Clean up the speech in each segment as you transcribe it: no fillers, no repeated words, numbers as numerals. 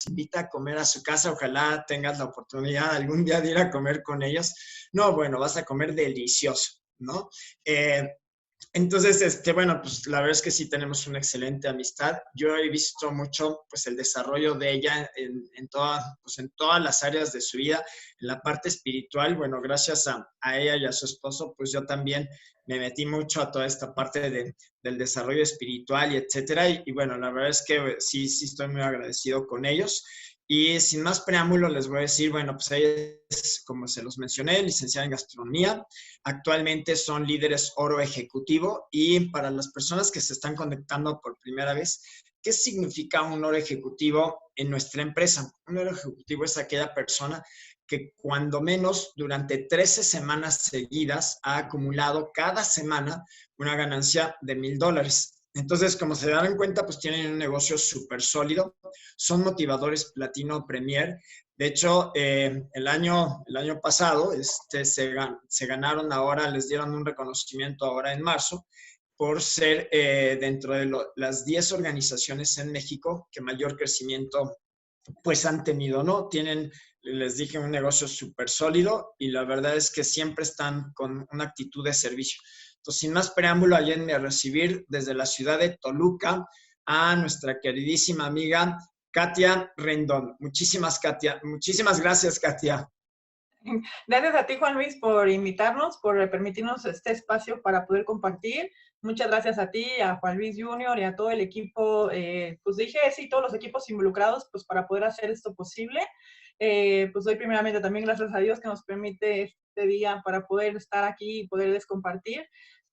invita a comer a su casa, ojalá tengas la oportunidad algún día de ir a comer con ellos. No, bueno, vas a comer delicioso, ¿no? Entonces, bueno, pues la verdad es que sí tenemos una excelente amistad. Yo he visto mucho, pues, el desarrollo de ella pues, en todas las áreas de su vida. En la parte espiritual, bueno, gracias a ella y a su esposo, pues yo también me metí mucho a toda esta parte del desarrollo espiritual y etcétera. Y bueno, la verdad es que sí, sí estoy muy agradecido con ellos. Y sin más preámbulo, les voy a decir, bueno, pues ella es, como se los mencioné, licenciada en gastronomía. Actualmente son líderes oro ejecutivo y para las personas que se están conectando por primera vez, ¿qué significa un oro ejecutivo en nuestra empresa? Un oro ejecutivo es aquella persona que cuando menos durante 13 semanas seguidas ha acumulado cada semana una ganancia de $1,000. Entonces, como se darán cuenta, pues tienen un negocio súper sólido, son motivadores Platino Premier. De hecho, el año pasado se ganaron ahora, les dieron un reconocimiento ahora en marzo por ser dentro de las 10 organizaciones en México que mayor crecimiento pues han tenido, ¿no? Tienen, les dije, un negocio súper sólido y la verdad es que siempre están con una actitud de servicio. Entonces, sin más preámbulo, ayúdenme a recibir desde la ciudad de Toluca a nuestra queridísima amiga Katia Rendón. Muchísimas gracias, Katia. Gracias a ti, Juan Luis, por invitarnos, por permitirnos este espacio para poder compartir. Muchas gracias a ti, a Juan Luis Junior y a todo el equipo, pues dije, sí, todos los equipos involucrados, pues para poder hacer esto posible. Pues doy primeramente también gracias a Dios que nos permite este día para poder estar aquí y poderles compartir.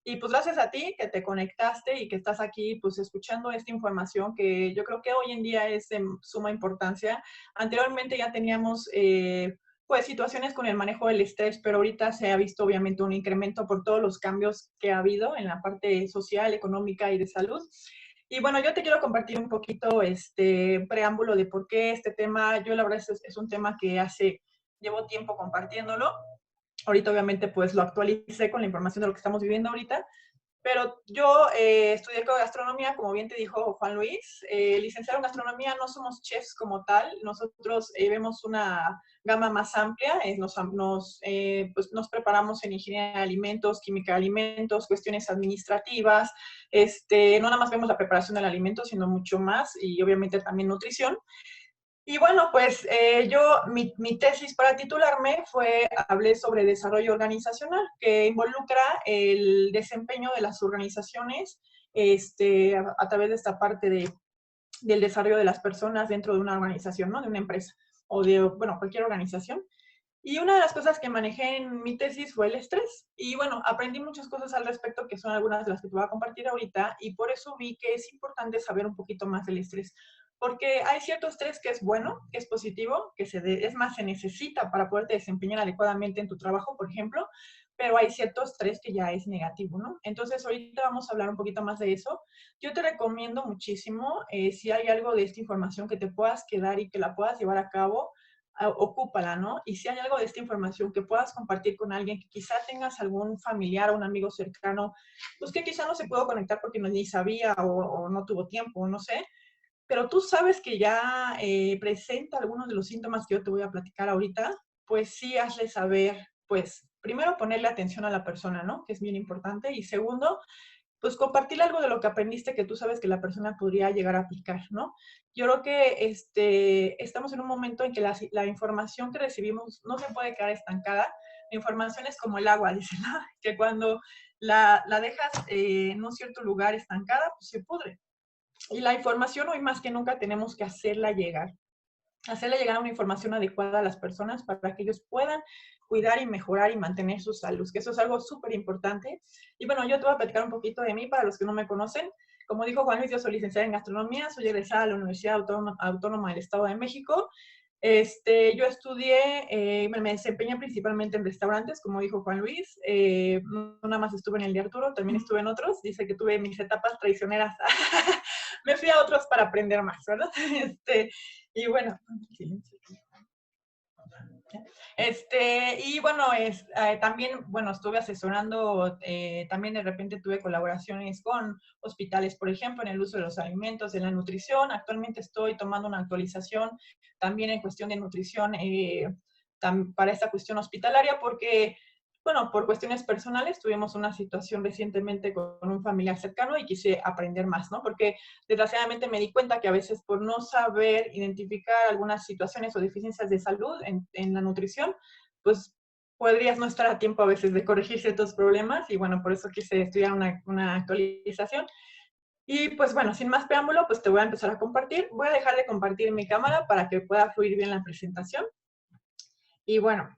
Y pues gracias a ti que te conectaste y que estás aquí pues escuchando esta información que yo creo que hoy en día es de suma importancia. Anteriormente ya teníamos pues situaciones con el manejo del estrés, pero ahorita se ha visto obviamente un incremento por todos los cambios que ha habido en la parte social, económica y de salud. Y bueno, yo te quiero compartir un poquito este preámbulo de por qué este tema, yo la verdad es un tema que llevo tiempo compartiéndolo. Ahorita obviamente pues lo actualicé con la información de lo que estamos viviendo ahorita, pero yo estudié gastronomía, como bien te dijo Juan Luis. Licenciado en gastronomía, no somos chefs como tal. Nosotros vemos una gama más amplia. Pues nos preparamos en ingeniería de alimentos, química de alimentos, cuestiones administrativas. No nada más vemos la preparación del alimento, sino mucho más y obviamente también nutrición. Y bueno, pues mi tesis para titularme hablé sobre desarrollo organizacional, que involucra el desempeño de las organizaciones a través de esta parte del desarrollo de las personas dentro de una organización, ¿no? De una empresa o de, bueno, cualquier organización. Y una de las cosas que manejé en mi tesis fue el estrés. Y bueno, aprendí muchas cosas al respecto, que son algunas de las que te voy a compartir ahorita, y por eso vi que es importante saber un poquito más del estrés. Porque hay cierto estrés que es bueno, que es positivo, es más, se necesita para poderte desempeñar adecuadamente en tu trabajo, por ejemplo, pero hay cierto estrés que ya es negativo, ¿no? Entonces, ahorita vamos a hablar un poquito más de eso. Yo te recomiendo muchísimo, si hay algo de esta información que te puedas quedar y que la puedas llevar a cabo, ocúpala, ¿no? Y si hay algo de esta información que puedas compartir con alguien, que quizá tengas algún familiar o un amigo cercano, pues que quizá no se pudo conectar porque ni sabía o no tuvo tiempo, no sé, pero tú sabes que ya presenta algunos de los síntomas que yo te voy a platicar ahorita, pues sí hazle saber, pues primero ponerle atención a la persona, ¿no? Que es bien importante. Y segundo, pues compartir algo de lo que aprendiste que tú sabes que la persona podría llegar a aplicar, ¿no? Yo creo que estamos en un momento en que la información que recibimos no se puede quedar estancada. La información es como el agua, dicen, ¿no? Que cuando la dejas en un cierto lugar estancada, pues se pudre. Y la información hoy más que nunca tenemos que hacerle llegar una información adecuada a las personas para que ellos puedan cuidar y mejorar y mantener su salud, que eso es algo súper importante. Y bueno, yo te voy a platicar un poquito de mí para los que no me conocen. Como dijo Juan Luis, yo soy licenciada en gastronomía, soy egresada de la Universidad Autónoma del Estado de México. Yo estudié, me desempeñé principalmente en restaurantes, como dijo Juan Luis. No nada más estuve en el de Arturo, también estuve en otros. Dice que tuve mis etapas traicioneras. Me fui a otros para aprender más, ¿verdad? Y bueno, silencio. Y bueno, también, bueno, estuve asesorando, también de repente tuve colaboraciones con hospitales, por ejemplo, en el uso de los alimentos, en la nutrición. Actualmente estoy tomando una actualización también en cuestión de nutrición para esta cuestión hospitalaria, porque, bueno, por cuestiones personales tuvimos una situación recientemente con un familiar cercano y quise aprender más, ¿no? Porque desgraciadamente me di cuenta que a veces por no saber identificar algunas situaciones o deficiencias de salud en la nutrición, pues podrías no estar a tiempo a veces de corregir ciertos problemas y bueno, por eso quise estudiar una actualización. Y pues bueno, sin más preámbulo, pues te voy a empezar a compartir. Voy a dejar de compartir mi cámara para que pueda fluir bien la presentación. Y bueno,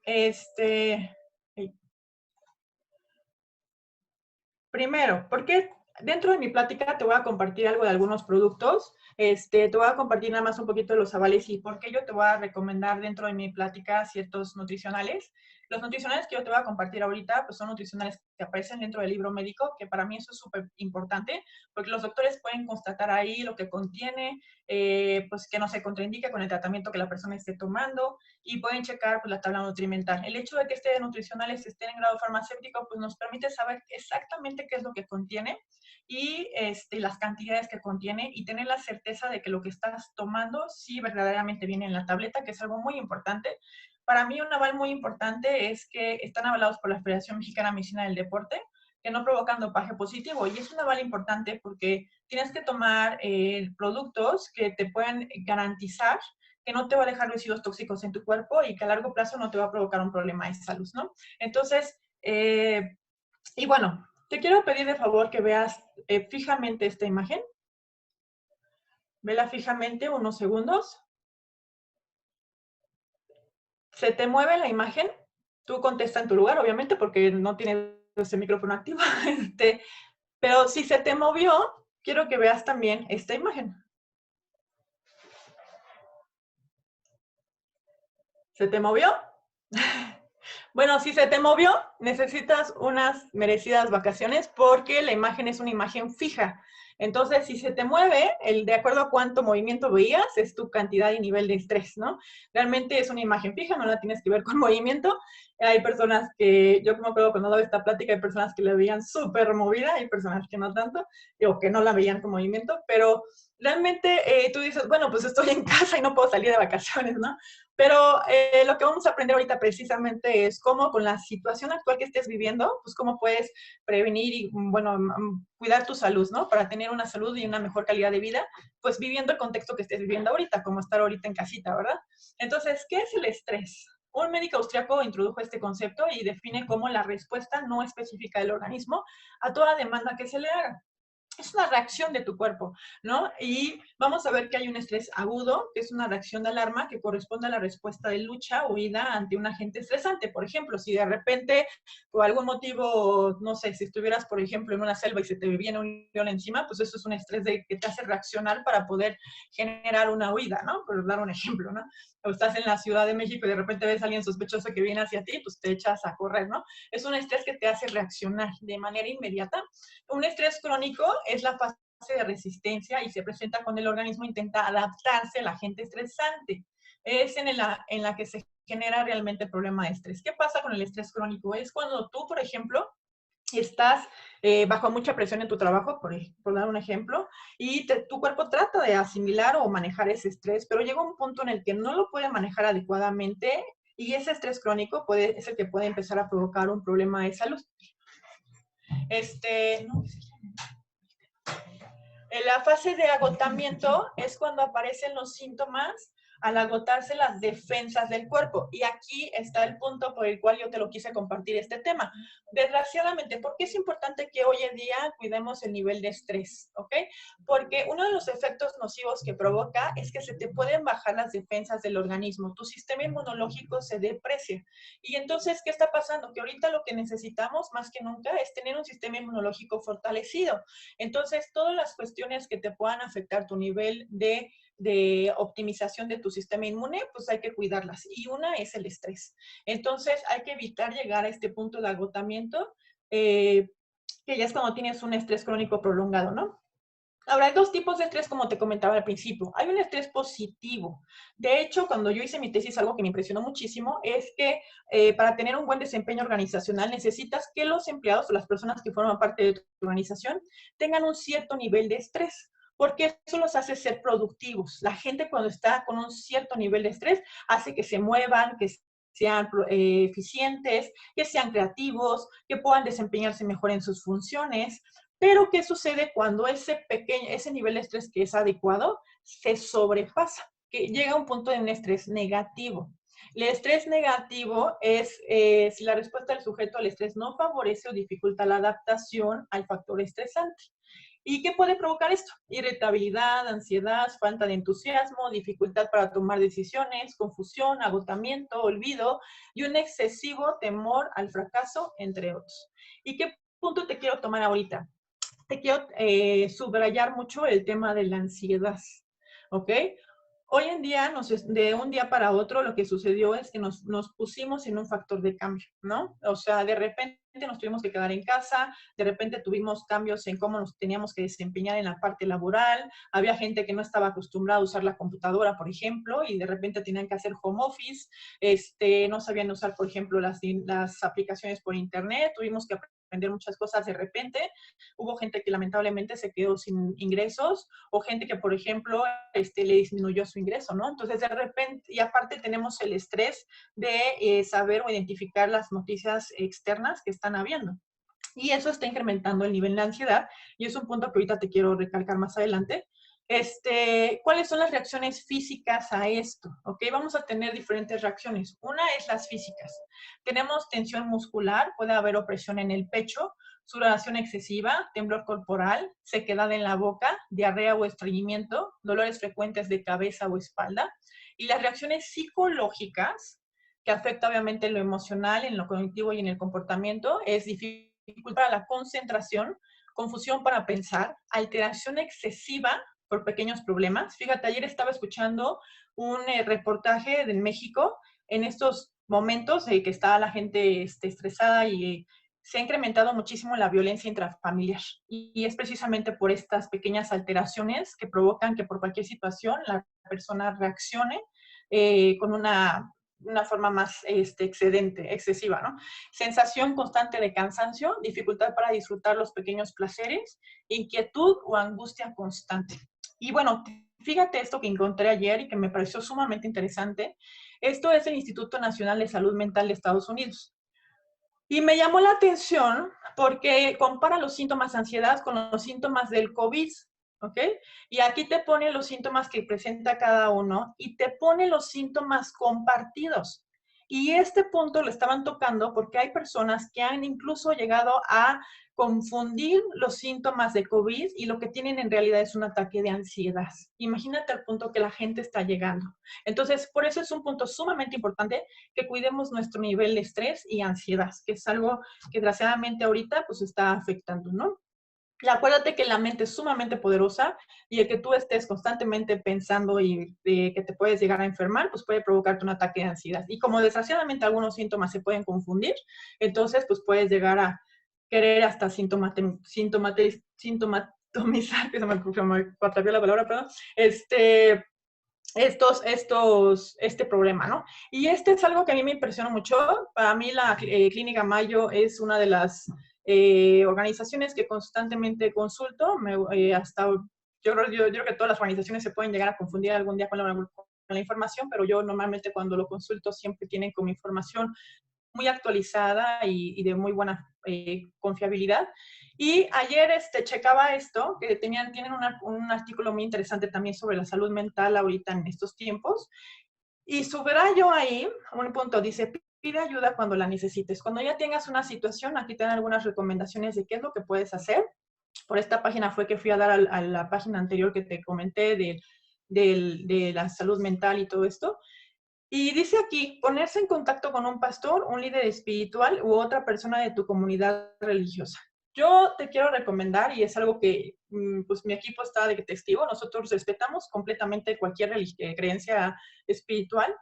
primero, porque dentro de mi plática te voy a compartir algo de algunos productos. Te voy a compartir nada más un poquito de los avales y por qué yo te voy a recomendar dentro de mi plática ciertos nutricionales. Los nutricionales que yo te voy a compartir ahorita, pues son nutricionales que aparecen dentro del libro médico, que para mí eso es súper importante, porque los doctores pueden constatar ahí lo que contiene, pues que no se contraindique con el tratamiento que la persona esté tomando y pueden checar pues, la tabla nutrimental. El hecho de que este nutricionales estén en grado farmacéutico, pues nos permite saber exactamente qué es lo que contiene y las cantidades que contiene y tener la certeza de que lo que estás tomando sí verdaderamente viene en la tableta, que es algo muy importante. Para mí un aval muy importante es que están avalados por la Federación Mexicana de Medicina del Deporte, que no provocan dopaje positivo. Y es un aval importante porque tienes que tomar productos que te puedan garantizar que no te va a dejar residuos tóxicos en tu cuerpo y que a largo plazo no te va a provocar un problema de salud, ¿no? Entonces, y bueno, te quiero pedir de favor que veas fijamente esta imagen. Vela fijamente unos segundos. Se te mueve la imagen, tú contesta en tu lugar, obviamente, porque no tienes ese micrófono activo. Pero si se te movió, quiero que veas también esta imagen. ¿Se te movió? Bueno, si se te movió, necesitas unas merecidas vacaciones porque la imagen es una imagen fija. Entonces, si se te mueve, de acuerdo a cuánto movimiento veías, es tu cantidad y nivel de estrés, ¿no? Realmente es una imagen fija, no la tienes que ver con movimiento. Hay personas que, yo me acuerdo cuando daba esta plática, hay personas que la veían súper movida, hay personas que no tanto, o que no la veían con movimiento, pero realmente tú dices, bueno, pues estoy en casa y no puedo salir de vacaciones, ¿no? Pero lo que vamos a aprender ahorita precisamente es cómo con la situación actual que estés viviendo, pues cómo puedes prevenir y, bueno, cuidar tu salud, ¿no? Para tener una salud y una mejor calidad de vida, pues viviendo el contexto que estés viviendo ahorita, como estar ahorita en casita, ¿verdad? Entonces, ¿qué es el estrés? Un médico austriaco introdujo este concepto y define como la respuesta no específica del organismo a toda demanda que se le haga. Es una reacción de tu cuerpo, ¿no? Y vamos a ver que hay un estrés agudo, que es una reacción de alarma que corresponde a la respuesta de lucha o huida ante un agente estresante. Por ejemplo, si de repente, por algún motivo, no sé, si estuvieras, por ejemplo, en una selva y se te viene un león encima, pues eso es un estrés que te hace reaccionar para poder generar una huida, ¿no? Por dar un ejemplo, ¿no? O estás en la Ciudad de México y de repente ves a alguien sospechoso que viene hacia ti, pues te echas a correr, ¿no? Es un estrés que te hace reaccionar de manera inmediata. Un estrés crónico es la fase de resistencia y se presenta cuando el organismo intenta adaptarse al agente estresante. Es en la que se genera realmente el problema de estrés. ¿Qué pasa con el estrés crónico? Es cuando tú, por ejemplo, estás bajo mucha presión en tu trabajo, por dar un ejemplo, y tu cuerpo trata de asimilar o manejar ese estrés, pero llega un punto en el que no lo puede manejar adecuadamente y ese estrés crónico es el que puede empezar a provocar un problema de salud. No, en la fase de agotamiento es cuando aparecen los síntomas al agotarse las defensas del cuerpo. Y aquí está el punto por el cual yo te lo quise compartir este tema. Desgraciadamente, ¿por qué es importante que hoy en día cuidemos el nivel de estrés? ¿Ok? Porque uno de los efectos nocivos que provoca es que se te pueden bajar las defensas del organismo. Tu sistema inmunológico se deprecia. Y entonces, ¿qué está pasando? Que ahorita lo que necesitamos más que nunca es tener un sistema inmunológico fortalecido. Entonces, todas las cuestiones que te puedan afectar tu nivel de optimización de tu sistema inmune, pues hay que cuidarlas. Y una es el estrés. Entonces, hay que evitar llegar a este punto de agotamiento, que ya es cuando tienes un estrés crónico prolongado, ¿no? Ahora, hay dos tipos de estrés, como te comentaba al principio. Hay un estrés positivo. De hecho, cuando yo hice mi tesis, algo que me impresionó muchísimo es que para tener un buen desempeño organizacional necesitas que los empleados o las personas que forman parte de tu organización tengan un cierto nivel de estrés, porque eso los hace ser productivos. La gente cuando está con un cierto nivel de estrés hace que se muevan, que sean eficientes, que sean creativos, que puedan desempeñarse mejor en sus funciones. Pero, ¿qué sucede cuando ese nivel de estrés que es adecuado se sobrepasa? Que llega a un punto de un estrés negativo. El estrés negativo es si la respuesta del sujeto al estrés no favorece o dificulta la adaptación al factor estresante. ¿Y qué puede provocar esto? Irritabilidad, ansiedad, falta de entusiasmo, dificultad para tomar decisiones, confusión, agotamiento, olvido y un excesivo temor al fracaso, entre otros. ¿Y qué punto te quiero tomar ahorita? Te quiero subrayar mucho el tema de la ansiedad, ¿ok? Hoy en día, de un día para otro, lo que sucedió es que nos pusimos en un factor de cambio, ¿no? O sea, de repente nos tuvimos que quedar en casa, de repente tuvimos cambios en cómo nos teníamos que desempeñar en la parte laboral, había gente que no estaba acostumbrada a usar la computadora, por ejemplo, y de repente tenían que hacer home office, no sabían usar, por ejemplo, las aplicaciones por internet, tuvimos que aprender muchas cosas de repente, hubo gente que lamentablemente se quedó sin ingresos, o gente que, por ejemplo, le disminuyó su ingreso, ¿no? Entonces, de repente, y aparte tenemos el estrés de saber o identificar las noticias externas que están habiendo. Y eso está incrementando el nivel de ansiedad, y es un punto que ahorita te quiero recalcar más adelante. ¿Cuáles son las reacciones físicas a esto? ¿Ok? Vamos a tener diferentes reacciones. Una es las físicas. Tenemos tensión muscular, puede haber opresión en el pecho, sudoración excesiva, temblor corporal, sequedad en la boca, diarrea o estreñimiento, dolores frecuentes de cabeza o espalda. Y las reacciones psicológicas, que afecta obviamente en lo emocional, en lo cognitivo y en el comportamiento, es dificultad para la concentración, confusión para pensar, alteración excesiva por pequeños problemas. Fíjate, ayer estaba escuchando un reportaje de México en estos momentos que está la gente estresada y se ha incrementado muchísimo la violencia intrafamiliar y es precisamente por estas pequeñas alteraciones que provocan que por cualquier situación la persona reaccione con una forma más excesiva, ¿no? Sensación constante de cansancio, dificultad para disfrutar los pequeños placeres, inquietud o angustia constante. Y bueno, fíjate esto que encontré ayer y que me pareció sumamente interesante. Esto es el Instituto Nacional de Salud Mental de Estados Unidos. Y me llamó la atención porque compara los síntomas de ansiedad con los síntomas del COVID, ¿ok? Y aquí te pone los síntomas que presenta cada uno y te pone los síntomas compartidos. Y este punto lo estaban tocando porque hay personas que han incluso llegado a confundir los síntomas de COVID y lo que tienen en realidad es un ataque de ansiedad. Imagínate al punto que la gente está llegando. Entonces, por eso es un punto sumamente importante que cuidemos nuestro nivel de estrés y ansiedad, que es algo que desgraciadamente ahorita pues está afectando, ¿no? Y acuérdate que la mente es sumamente poderosa y el que tú estés constantemente pensando y que te puedes llegar a enfermar, pues puede provocarte un ataque de ansiedad. Y como desgraciadamente algunos síntomas se pueden confundir, entonces pues puedes llegar a querer hasta sintomatizar, que se me atravió la palabra, perdón, este problema, ¿no? Y es algo que a mí me impresiona mucho. Para mí la Clínica Mayo es una de las organizaciones que constantemente consulto. Yo creo que todas las organizaciones se pueden llegar a confundir algún día con la información, pero yo normalmente cuando lo consulto siempre tienen como información muy actualizada y de muy buena confiabilidad. Y ayer checaba esto, que tienen un artículo muy interesante también sobre la salud mental ahorita en estos tiempos. Y subrayo ahí un punto, dice, pide ayuda cuando la necesites. Cuando ya tengas una situación, aquí te dan algunas recomendaciones de qué es lo que puedes hacer. Por esta página fue que fui a dar a la página anterior que te comenté de la salud mental y todo esto. Y dice aquí, ponerse en contacto con un pastor, un líder espiritual u otra persona de tu comunidad religiosa. Yo te quiero recomendar, y es algo que pues mi equipo está de testigo, nosotros respetamos completamente cualquier creencia espiritual.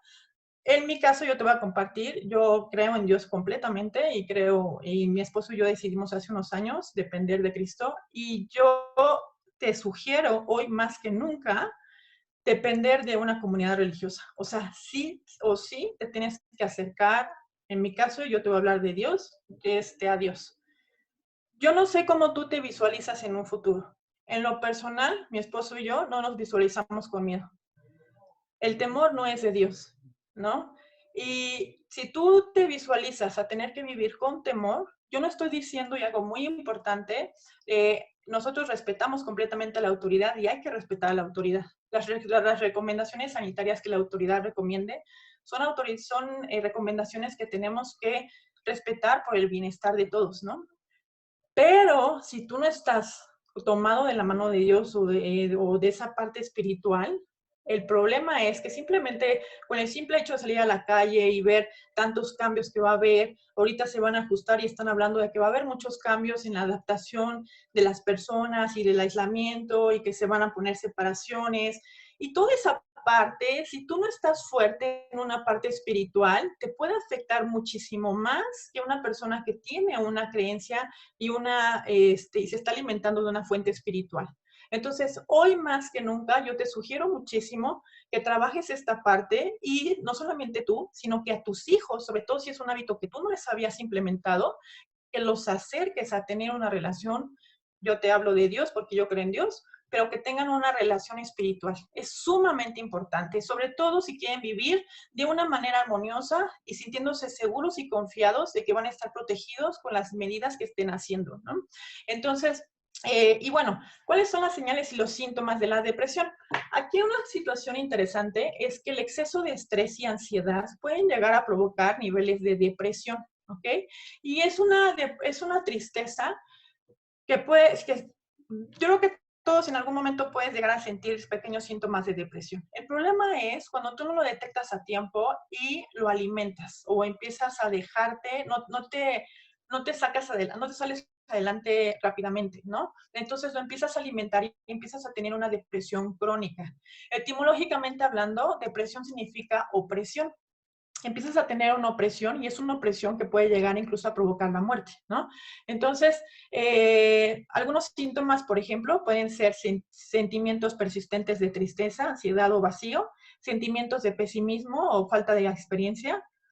En mi caso, yo te voy a compartir, yo creo en Dios completamente y mi esposo y yo decidimos hace unos años depender de Cristo y yo te sugiero hoy más que nunca depender de una comunidad religiosa. O sea, sí o sí te tienes que acercar. En mi caso, yo te voy a hablar de Dios, a Dios. Yo no sé cómo tú te visualizas en un futuro. En lo personal, mi esposo y yo no nos visualizamos con miedo. El temor no es de Dios, ¿no? Y si tú te visualizas a tener que vivir con temor, yo no estoy diciendo, y algo muy importante, nosotros respetamos completamente a la autoridad y hay que respetar a la autoridad. Las recomendaciones sanitarias que la autoridad recomiende son recomendaciones que tenemos que respetar por el bienestar de todos, ¿no? Pero si tú no estás tomado de la mano de Dios o de esa parte espiritual, el problema es que simplemente con el simple hecho de salir a la calle y ver tantos cambios que va a haber, ahorita se van a ajustar y están hablando de que va a haber muchos cambios en la adaptación de las personas y del aislamiento y que se van a poner separaciones y toda esa parte, si tú no estás fuerte en una parte espiritual, te puede afectar muchísimo más que una persona que tiene una creencia y se está alimentando de una fuente espiritual. Entonces, hoy más que nunca, yo te sugiero muchísimo que trabajes esta parte y no solamente tú, sino que a tus hijos, sobre todo si es un hábito que tú no les habías implementado, que los acerques a tener una relación. Yo te hablo de Dios porque yo creo en Dios, pero que tengan una relación espiritual. Es sumamente importante, sobre todo si quieren vivir de una manera armoniosa y sintiéndose seguros y confiados de que van a estar protegidos con las medidas que estén haciendo, ¿no? Entonces, y bueno, ¿cuáles son las señales y los síntomas de la depresión? Aquí una situación interesante es que el exceso de estrés y ansiedad pueden llegar a provocar niveles de depresión, ¿ok? Y es una tristeza que yo creo que todos en algún momento puedes llegar a sentir pequeños síntomas de depresión. El problema es cuando tú no lo detectas a tiempo y lo alimentas o empiezas a dejarte, no te sacas adelante, no te sales adelante rápidamente, ¿no? Entonces lo empiezas a alimentar y empiezas a tener una depresión crónica. Etimológicamente hablando, depresión significa opresión. Empiezas a tener una opresión y es una opresión que puede llegar incluso a provocar la muerte, ¿no? Entonces, algunos síntomas, por ejemplo, pueden ser sentimientos persistentes de tristeza, ansiedad o vacío, sentimientos de pesimismo o falta de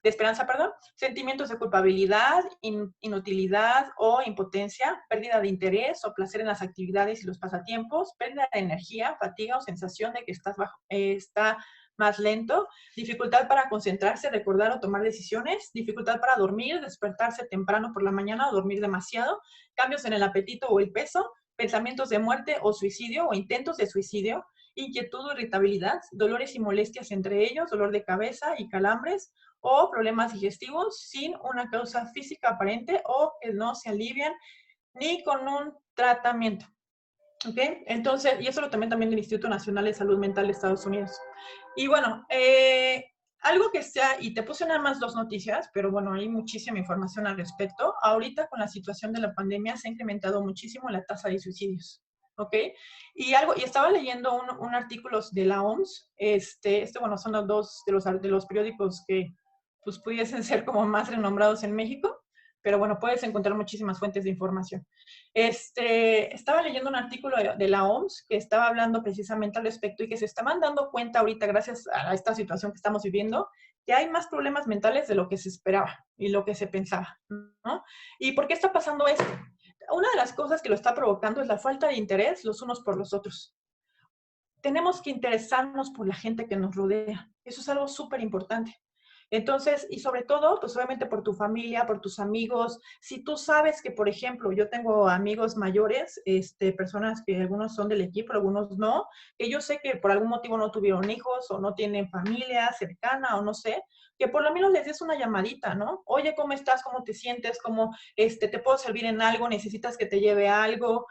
esperanza, perdón, sentimientos de culpabilidad, inutilidad o impotencia, pérdida de interés o placer en las actividades y los pasatiempos, pérdida de energía, fatiga o sensación de que está más lento, dificultad para concentrarse, recordar o tomar decisiones, dificultad para dormir, despertarse temprano por la mañana o dormir demasiado, cambios en el apetito o el peso, pensamientos de muerte o suicidio o intentos de suicidio, inquietud o irritabilidad, dolores y molestias entre ellos, dolor de cabeza y calambres o problemas digestivos sin una causa física aparente o que no se alivian ni con un tratamiento. ¿Ok? Entonces, y eso lo también del Instituto Nacional de Salud Mental de Estados Unidos. Y bueno, algo que sea, y te puse nada más 2 noticias, pero bueno, hay muchísima información al respecto. Ahorita con la situación de la pandemia se ha incrementado muchísimo la tasa de suicidios. ¿Ok? Y estaba leyendo un artículo de la OMS, bueno, son los dos de los periódicos que pues pudiesen ser como más renombrados en México, pero bueno, puedes encontrar muchísimas fuentes de información. Estaba leyendo un artículo de la OMS que estaba hablando precisamente al respecto y que se estaban dando cuenta ahorita, gracias a esta situación que estamos viviendo, que hay más problemas mentales de lo que se esperaba y lo que se pensaba, ¿no? ¿Y por qué está pasando esto? Una de las cosas que lo está provocando es la falta de interés los unos por los otros. Tenemos que interesarnos por la gente que nos rodea. Eso es algo súper importante. Entonces, y sobre todo, pues obviamente por tu familia, por tus amigos. Si tú sabes que, por ejemplo, yo tengo amigos mayores, personas que algunos son del equipo, algunos no, que yo sé que por algún motivo no tuvieron hijos o no tienen familia cercana o no sé, que por lo menos les des una llamadita, ¿no? Oye, ¿cómo estás? ¿Cómo te sientes? ¿Cómo te puedo servir en algo? ¿Necesitas que te lleve algo?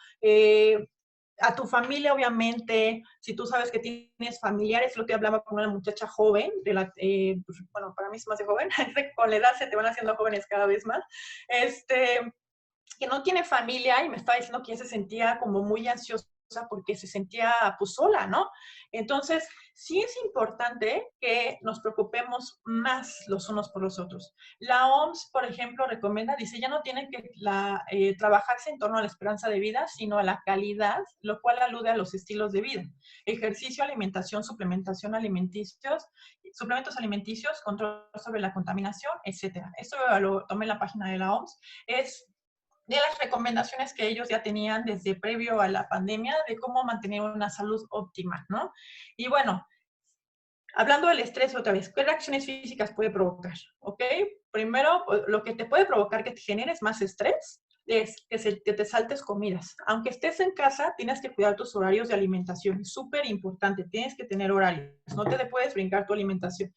A tu familia, obviamente, si tú sabes que tienes familiares, lo que hablaba con una muchacha joven, pues, bueno, para mí es más de joven, con la edad se te van haciendo jóvenes cada vez más, que no tiene familia y me estaba diciendo que ella se sentía como muy ansiosa porque se sentía pues sola, ¿no? Entonces, sí es importante que nos preocupemos más los unos por los otros. La OMS, por ejemplo, recomienda, dice, ya no tiene que trabajarse en torno a la esperanza de vida, sino a la calidad, lo cual alude a los estilos de vida. Ejercicio, alimentación, suplementos alimenticios, control sobre la contaminación, etcétera. Esto lo tomé en la página de la OMS. Es de las recomendaciones que ellos ya tenían desde previo a la pandemia de cómo mantener una salud óptima, ¿no? Y bueno, hablando del estrés otra vez, ¿qué reacciones físicas puede provocar? ¿Ok? Primero, lo que te puede provocar que te generes más estrés es que te saltes comidas. Aunque estés en casa, tienes que cuidar tus horarios de alimentación. Es súper importante, tienes que tener horarios. No te puedes brincar tu alimentación.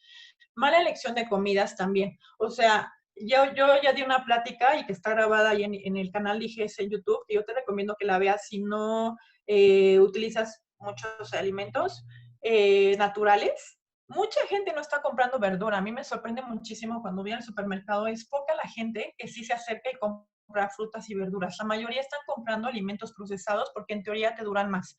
Mala elección de comidas también. O sea, yo ya di una plática y que está grabada ahí en el canal de IGS en YouTube, y yo te recomiendo que la veas si no utilizas muchos alimentos naturales. Mucha gente no está comprando verdura. A mí me sorprende muchísimo cuando voy al supermercado. Es poca la gente que sí se acerca y compra frutas y verduras. La mayoría están comprando alimentos procesados porque en teoría te duran más.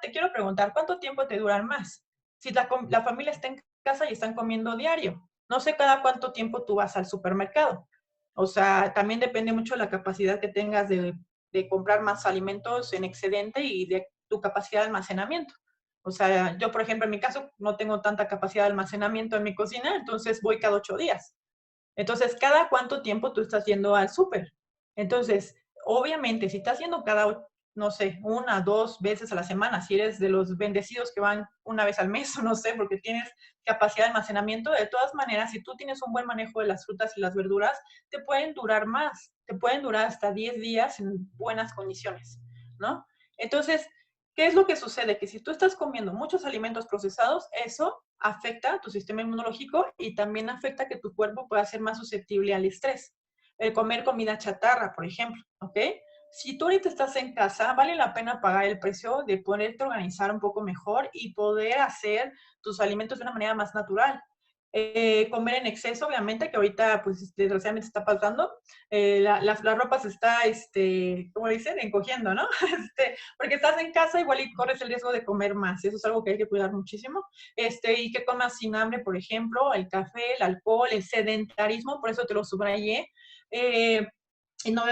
Te quiero preguntar, ¿cuánto tiempo te duran más? Si la familia está en casa y están comiendo diario. No sé cada cuánto tiempo tú vas al supermercado. O sea, también depende mucho de la capacidad que tengas de comprar más alimentos en excedente y de tu capacidad de almacenamiento. O sea, yo, por ejemplo, en mi caso, no tengo tanta capacidad de almacenamiento en mi cocina, entonces voy cada 8 días. Entonces, ¿cada cuánto tiempo tú estás yendo al súper? Entonces, obviamente, si estás yendo cada, no sé, 1, 2 veces a la semana, si eres de los bendecidos que van una vez al mes, o no sé, porque tienes capacidad de almacenamiento, de todas maneras, si tú tienes un buen manejo de las frutas y las verduras, te pueden durar más, te pueden durar hasta 10 días en buenas condiciones, ¿no? Entonces, ¿qué es lo que sucede? Que si tú estás comiendo muchos alimentos procesados, eso afecta a tu sistema inmunológico y también afecta que tu cuerpo pueda ser más susceptible al estrés. El comer comida chatarra, por ejemplo, ¿ok? Si tú ahorita estás en casa, vale la pena pagar el precio de poderte organizar un poco mejor y poder hacer tus alimentos de una manera más natural. Comer en exceso, obviamente, que ahorita, pues, desgraciadamente está pasando. La ropa se está, ¿cómo dicen? Encogiendo, ¿no? Porque estás en casa igual y corres el riesgo de comer más. Eso es algo que hay que cuidar muchísimo. Y que comas sin hambre, por ejemplo, el café, el alcohol, el sedentarismo, por eso te lo subrayé. Y no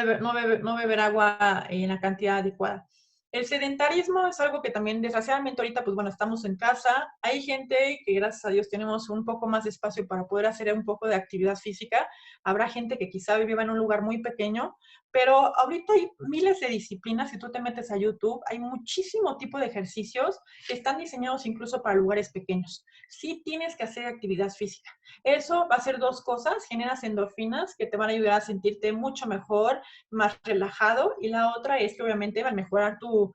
beber agua en la cantidad adecuada. El sedentarismo es algo que también, desgraciadamente, ahorita, pues bueno, estamos en casa. Hay gente que, gracias a Dios, tenemos un poco más de espacio para poder hacer un poco de actividad física. Habrá gente que quizá viva en un lugar muy pequeño, pero ahorita hay miles de disciplinas. Si tú te metes a YouTube, hay muchísimo tipo de ejercicios que están diseñados incluso para lugares pequeños. Sí tienes que hacer actividad física. Eso va a hacer dos cosas: generas endorfinas que te van a ayudar a sentirte mucho mejor, más relajado, y la otra es que obviamente va a mejorar tu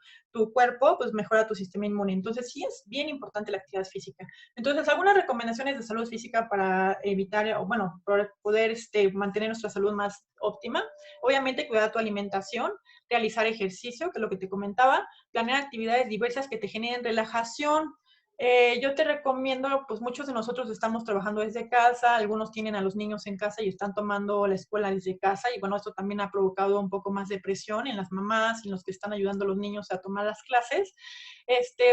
cuerpo, pues mejora tu sistema inmune. Entonces sí es bien importante la actividad física. Entonces, algunas recomendaciones de salud física para evitar, o bueno, para poder mantener nuestra salud más óptima. Obviamente cuidar tu alimentación, realizar ejercicio, que es lo que te comentaba, planear actividades diversas que te generen relajación. Yo te recomiendo, pues muchos de nosotros estamos trabajando desde casa, algunos tienen a los niños en casa y están tomando la escuela desde casa, y bueno, esto también ha provocado un poco más de presión en las mamás y en los que están ayudando a los niños a tomar las clases.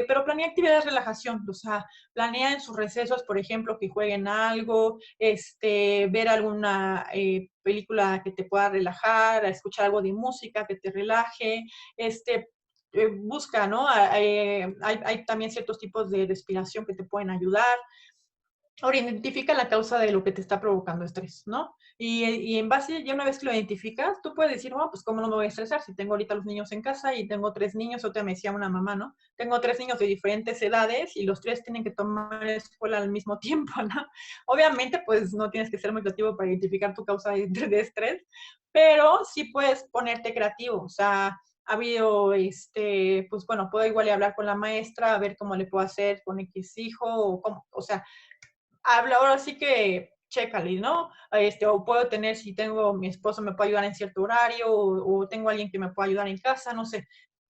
Pero planea actividades de relajación, o sea, planea en sus recesos, por ejemplo, que jueguen algo, ver alguna película que te pueda relajar, escuchar algo de música que te relaje, busca, ¿no? Hay también ciertos tipos de respiración que te pueden ayudar. Ahora, identifica la causa de lo que te está provocando estrés, ¿no? Y en base, ya una vez que lo identificas, tú puedes decir, bueno, pues, ¿cómo no me voy a estresar? Si tengo ahorita los niños en casa y tengo 3 niños, otra me decía una mamá, ¿no? Tengo 3 niños de diferentes edades y los 3 tienen que tomar escuela al mismo tiempo, ¿no? Obviamente, pues, no tienes que ser muy creativo para identificar tu causa de estrés, pero sí puedes ponerte creativo. O sea, ha habido, pues bueno, puedo igual hablar con la maestra, a ver cómo le puedo hacer con X hijo, o cómo, o sea, habla, ahora sí que chécale, ¿no? O puedo tener, si tengo, mi esposo me puede ayudar en cierto horario, o tengo alguien que me pueda ayudar en casa, no sé.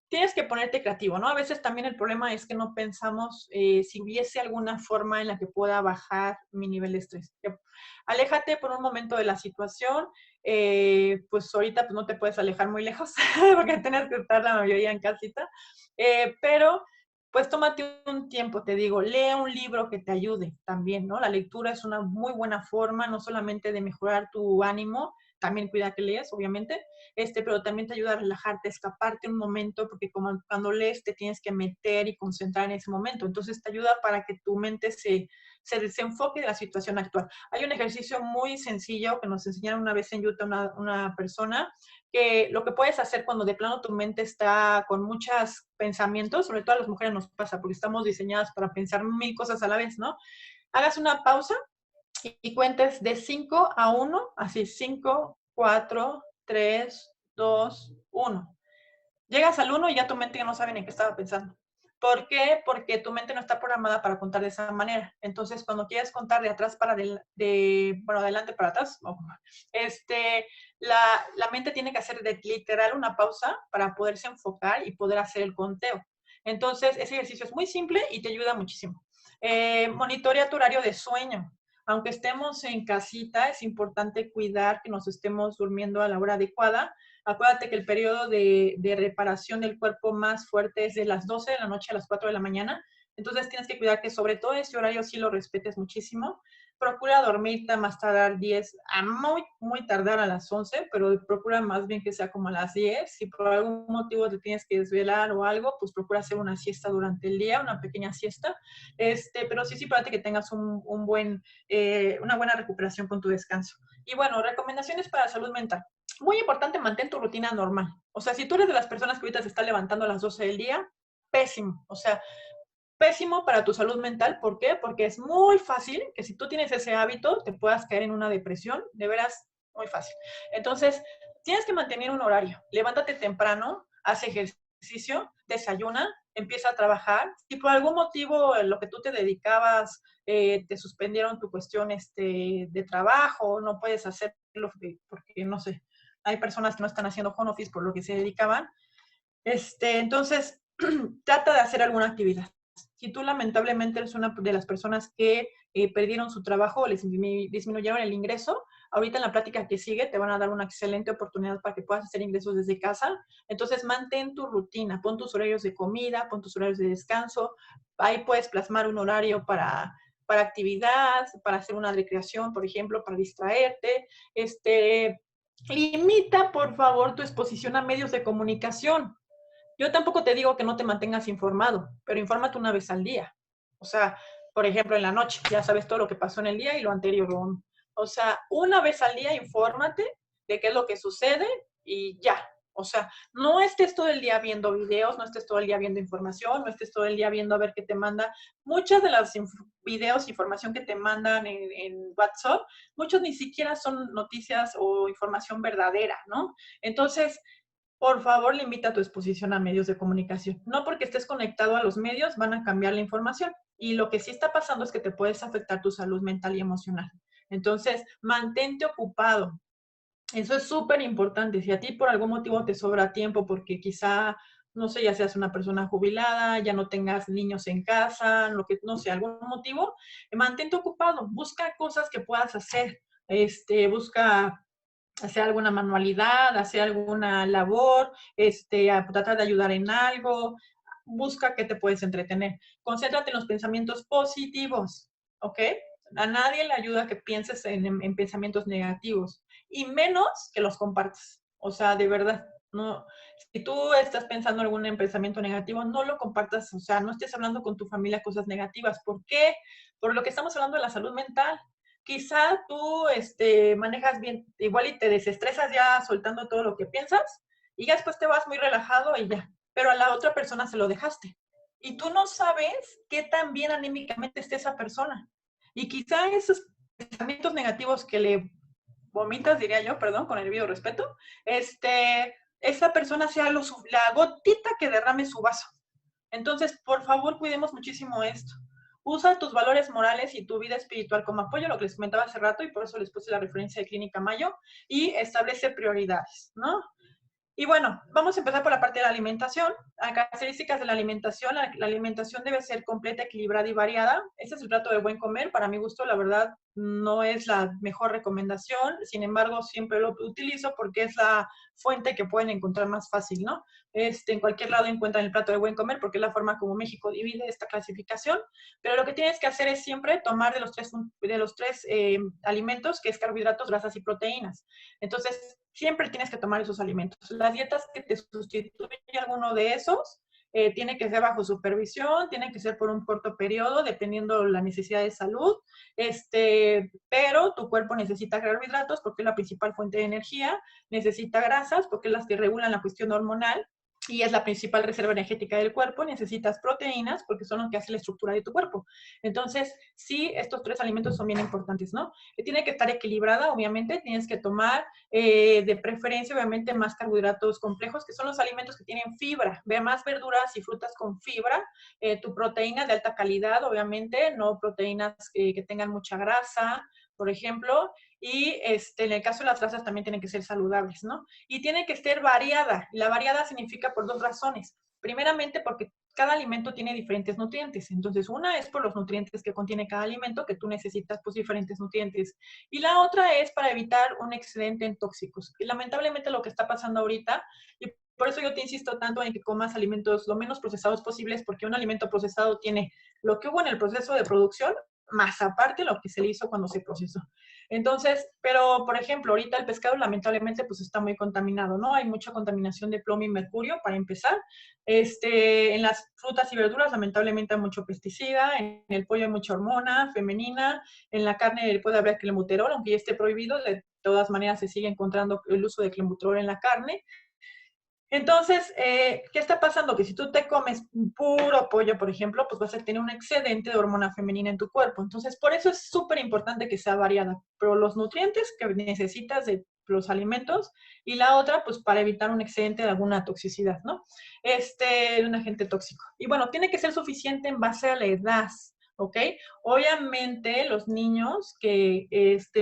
Tienes que ponerte creativo, ¿no? A veces también el problema es que no pensamos si hubiese alguna forma en la que pueda bajar mi nivel de estrés. Aléjate por un momento de la situación. Pues ahorita pues no te puedes alejar muy lejos porque tienes que estar la mayoría en casita. Pero pues tómate un tiempo, te digo, lee un libro que te ayude también, ¿no? La lectura es una muy buena forma, no solamente de mejorar tu ánimo, también cuida que lees, obviamente, pero también te ayuda a relajarte, escaparte un momento, porque como cuando lees te tienes que meter y concentrar en ese momento. Entonces te ayuda para que tu mente se desenfoque de la situación actual. Hay un ejercicio muy sencillo que nos enseñaron una vez en Utah una persona, que lo que puedes hacer cuando de plano tu mente está con muchos pensamientos, sobre todo a las mujeres nos pasa, porque estamos diseñadas para pensar mil cosas a la vez, ¿no? Hagas una pausa y cuentes de 5 a 1, así 5, 4, 3, 2, 1. Llegas al 1 y ya tu mente ya no sabe ni qué estaba pensando. ¿Por qué? Porque tu mente no está programada para contar de esa manera. Entonces, cuando quieres contar de atrás para bueno, adelante para atrás, la mente tiene que hacer literal una pausa para poderse enfocar y poder hacer el conteo. Entonces, ese ejercicio es muy simple y te ayuda muchísimo. Monitorea tu horario de sueño. Aunque estemos en casita, es importante cuidar que nos estemos durmiendo a la hora adecuada. Acuérdate que el periodo de reparación del cuerpo más fuerte es de las 12 de la noche a las 4 de la mañana. Entonces tienes que cuidar que sobre todo ese horario sí lo respetes muchísimo. Procura dormirte a más tardar 10, a muy tardar a las 11, pero procura más bien que sea como a las 10. Si por algún motivo te tienes que desvelar o algo, pues procura hacer una siesta durante el día, una pequeña siesta. Pero sí, para que tengas una buena recuperación con tu descanso. Y bueno, recomendaciones para salud mental. Muy importante, mantén tu rutina normal. O sea, si tú eres de las personas que ahorita se está levantando a las 12 del día, pésimo. O sea, pésimo para tu salud mental. ¿Por qué? Porque es muy fácil que si tú tienes ese hábito, te puedas caer en una depresión. De veras, muy fácil. Entonces, tienes que mantener un horario. Levántate temprano, haz ejercicio, desayuna, empieza a trabajar. Si por algún motivo lo que tú te dedicabas te suspendieron tu cuestión de trabajo, no puedes hacerlo porque, no sé, hay personas que no están haciendo home office por lo que se dedicaban. Entonces, trata de hacer alguna actividad. Si tú lamentablemente eres una de las personas que perdieron su trabajo o les disminuyeron el ingreso, ahorita en la plática que sigue te van a dar una excelente oportunidad para que puedas hacer ingresos desde casa. Entonces, mantén tu rutina, pon tus horarios de comida, pon tus horarios de descanso. Ahí puedes plasmar un horario para actividad, para hacer una recreación, por ejemplo, para distraerte. Limita, por favor, tu exposición a medios de comunicación. Yo tampoco te digo que no te mantengas informado, pero infórmate una vez al día. O sea, por ejemplo, en la noche, ya sabes todo lo que pasó en el día y lo anterior. O sea, una vez al día infórmate de qué es lo que sucede y ya. O sea, no estés todo el día viendo videos, no estés todo el día viendo información, no estés todo el día viendo a ver qué te manda. Muchas de las videos, información que te mandan en WhatsApp, muchos ni siquiera son noticias o información verdadera, ¿no? Entonces, por favor, limita tu exposición a medios de comunicación. No porque estés conectado a los medios van a cambiar la información. Y lo que sí está pasando es que te puedes afectar tu salud mental y emocional. Entonces, mantente ocupado. Eso es súper importante. Si a ti por algún motivo te sobra tiempo, porque quizá, no sé, ya seas una persona jubilada, ya no tengas niños en casa, no sé, algún motivo, mantente ocupado. Busca cosas que puedas hacer. Busca hacer alguna manualidad, hacer alguna labor, a tratar de ayudar en algo, busca qué te puedes entretener. Concéntrate en los pensamientos positivos, ¿ok? A nadie le ayuda que pienses en pensamientos negativos y menos que los compartas. O sea, de verdad, no. Si tú estás pensando en pensamiento negativo, no lo compartas. O sea, no estés hablando con tu familia cosas negativas. ¿Por qué? Por lo que estamos hablando de la salud mental. Quizá tú manejas bien, igual y te desestresas ya soltando todo lo que piensas y ya después te vas muy relajado y ya, pero a la otra persona se lo dejaste. Y tú no sabes qué tan bien anímicamente esté esa persona. Y quizá esos pensamientos negativos que le vomitas, diría yo, perdón, con el debido respeto, esa persona sea la gotita que derrame su vaso. Entonces, por favor, cuidemos muchísimo esto. Usa tus valores morales y tu vida espiritual como apoyo, lo que les comentaba hace rato, y por eso les puse la referencia de Clínica Mayo, y establece prioridades, ¿no? Y bueno, vamos a empezar por la parte de la alimentación. Las características de la alimentación. La alimentación debe ser completa, equilibrada y variada. Este es el plato de buen comer. Para mi gusto, la verdad, no es la mejor recomendación, sin embargo, siempre lo utilizo porque es la fuente que pueden encontrar más fácil, ¿no? En cualquier lado encuentran el plato de buen comer porque es la forma como México divide esta clasificación, pero lo que tienes que hacer es siempre tomar de los tres alimentos, que es carbohidratos, grasas y proteínas. Entonces, siempre tienes que tomar esos alimentos. Las dietas que te sustituyen alguno de esos, tiene que ser bajo supervisión, tiene que ser por un corto periodo, dependiendo la necesidad de salud, pero tu cuerpo necesita carbohidratos porque es la principal fuente de energía, necesita grasas porque es las que regulan la cuestión hormonal, y es la principal reserva energética del cuerpo. Necesitas proteínas porque son lo que hace la estructura de tu cuerpo. Entonces, sí, estos tres alimentos son bien importantes, ¿no? Tiene que estar equilibrada, obviamente, tienes que tomar de preferencia, obviamente, más carbohidratos complejos, que son los alimentos que tienen fibra, ve más verduras y frutas con fibra, tu proteína de alta calidad, obviamente, no proteínas que tengan mucha grasa, por ejemplo, y en el caso de las grasas también tienen que ser saludables, ¿no? Y tiene que ser variada. La variada significa por dos razones. Primeramente, porque cada alimento tiene diferentes nutrientes. Entonces, una es por los nutrientes que contiene cada alimento, que tú necesitas pues diferentes nutrientes. Y la otra es para evitar un excedente en tóxicos. Y lamentablemente lo que está pasando ahorita, y por eso yo te insisto tanto en que comas alimentos lo menos procesados posibles, porque un alimento procesado tiene lo que hubo en el proceso de producción, más aparte lo que se le hizo cuando se procesó. Entonces, pero por ejemplo, ahorita el pescado lamentablemente pues está muy contaminado, ¿no? Hay mucha contaminación de plomo y mercurio para empezar. En las frutas y verduras lamentablemente hay mucho pesticida, en el pollo hay mucha hormona femenina, en la carne puede haber clenbuterol, aunque ya esté prohibido, de todas maneras se sigue encontrando el uso de clenbuterol en la carne. Entonces, ¿qué está pasando? Que si tú te comes puro pollo, por ejemplo, pues vas a tener un excedente de hormona femenina en tu cuerpo. Entonces, por eso es súper importante que sea variada. Pero los nutrientes que necesitas de los alimentos y la otra, pues para evitar un excedente de alguna toxicidad, ¿no? De un agente tóxico. Y bueno, tiene que ser suficiente en base a la edad. ¿Ok? Obviamente los niños que,